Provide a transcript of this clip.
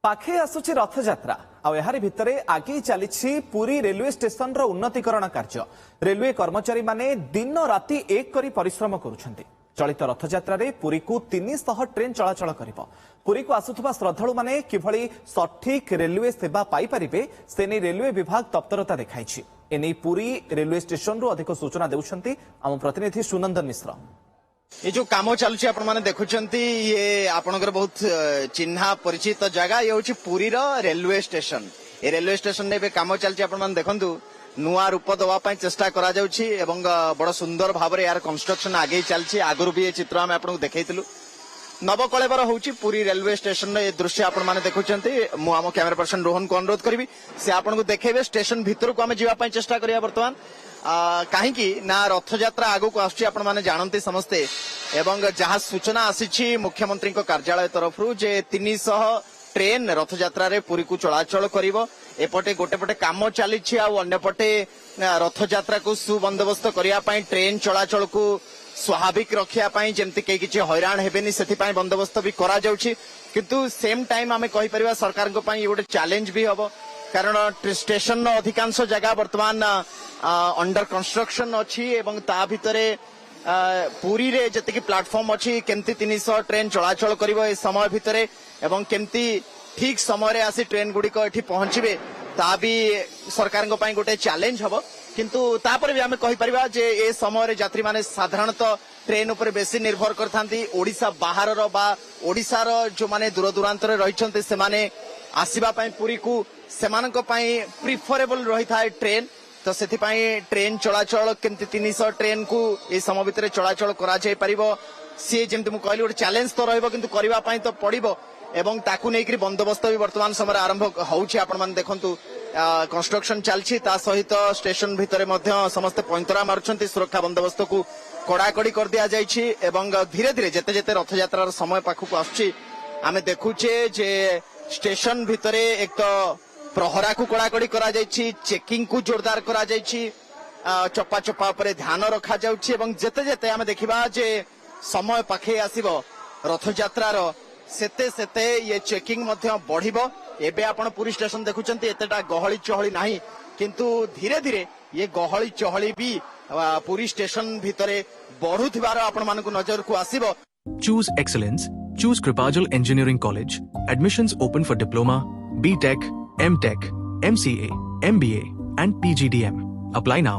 पाखे आसुची रथयात्रा आहारी भितरे आगे चली पुरी रेलवे स्टेशन उन्नतीकरण कार्य। रेलवे कर्मचारी माने दिन राति एक करी परिश्रम करुछन्ति। चलित रथयात्रा रे पुरी को 300 ट्रेन चलाचल करिबो। पुरी को आसुथबा श्रद्धालु माने किभଳି सठिक रेलवे सेवा पाई परिबे सेनी रेलवे विभाग तत्परता देखाइछि। एनै पुरी रेलवे स्टेशन रु अधिक सूचना देउछन्ति आम प्रतिनिधि सुनंदन मिश्र। ये जो काम चलुची आपण माने देखुचंती ये आपनकर बहुत चिन्हा परिचित जगह ये होची पुरी रो रेलवे स्टेशन। ए रेलवे स्टेशन ने काम चलची आपण माने देखंतु नुआ रूप दवा पई चेष्टा करा जाउची एवं बड़ सुंदर भाबरे यार कंस्ट्रक्शन आगे चलची। आगरु भी ये चित्र हम आपन देखैतिलु। नवकलेबर होची पुरी रेलवे स्टेशन रे दृश्य आपण माने देखुचंती। मु आम कैमरा पर्सन रोहन को अनुरोध करबी से आपन को देखेबे स्टेशन भीतर को हम जीवा पई चेष्टा करिया। वर्तमान कहीं ना रथयात्रा आगु को आसुची आपण माने जानते समस्ते एवं जहाँ सूचना आसी मुख्यमंत्री कार्यालय तरफ जे 300 ट्रेन रथयात्रा रे पुरी को चलाचल करिवो। एपटे गोटे पटे काम चली अन्यपटे रथयात्रा को सुबंदोबस्त करिया पई ट्रेन चलाचल को स्वाभाविक रखिया पई जेमति के किछि हैरान हेबेनी सेति पई बंदोबस्त भी करा जाउछि। किंतु सेम टाइम आमे कहि परिबा सरकार को पई गोटे चैलेंज भी हबो कारण स्टेशन अधिकांश जगह वर्तमान अंडर कंस्ट्रक्शन अच्छी एवं ता भितरे पुरी रे जति प्लेटफॉर्म अच्छी केमती 300 ट्रेन चलाचल करिवो ए समय भितरे एवं केमती ठीक समय रे आसी ट्रेन गुडी को एठी पहुंचीबे ता भी सरकार को पई गोटे चैलेंज हबो। किंतु तापर भी आमे कहि परिबा जे ए समय रे यात्री माने साधारणतः ट्रेन ऊपर बेसी निर्भर करथांती। ओडिसा बाहर रो बा ओडिसा रो जो माने दूर दूरांतर रे रहिछन्ते से माने आसीबा पई पुरी को सेमानक पई प्रिफरेबल रही था ट्रेन। तो से ट्रेन चलाचल केमती 300 ट्रेन को ए समय भितर चलाचल करा जाय परिबो सी जेमती मु कहली गोटे चैलेंज तो रहइबो किंतु करबा पई तो पड़िबो एवं ताकू नेकरी बंदोबस्त भी वर्तमान समय आरंभ होउछि। आपण माने देखंतु कंस्ट्रक्शन चलछि ता सहित स्टेशन भितर मध्य समस्त पैंतरा मारुछन्ति। सुरक्षा बंदोबस्त को कड़ाकड़ी कर दिया जायछि एवं धीरे धीरे जेते जेते रथयात्रार समय पाखु आछछि आमे देखुछे जे स्टेशन भितरे एक तो प्रहरा को कड़ाकड़ी करा जायछि, चेकिंग को जोरदार करा जायछि, चप्पा चप्पा उपरे ध्यान रखा जाउछि एवं जेते जेते आमे देखिबा जे समय पाखे आसीबो रथयात्रार सेते सेते ये चेकिंग मध्य बढ़िबो। एबे आपण पुरी स्टेशन देखुचंती एतेटा गहली चहली नाही किंतु धीरे धीरे ये गहली चहली भी पुरी स्टेशन भितरे बढ़ुथिबार आपण मानकु नजर को आसीबो। Choose excellence. Choose Kripajal Engineering College. Admissions open for Diploma, B.Tech, M.Tech, MCA, MBA and PGDM. Apply now.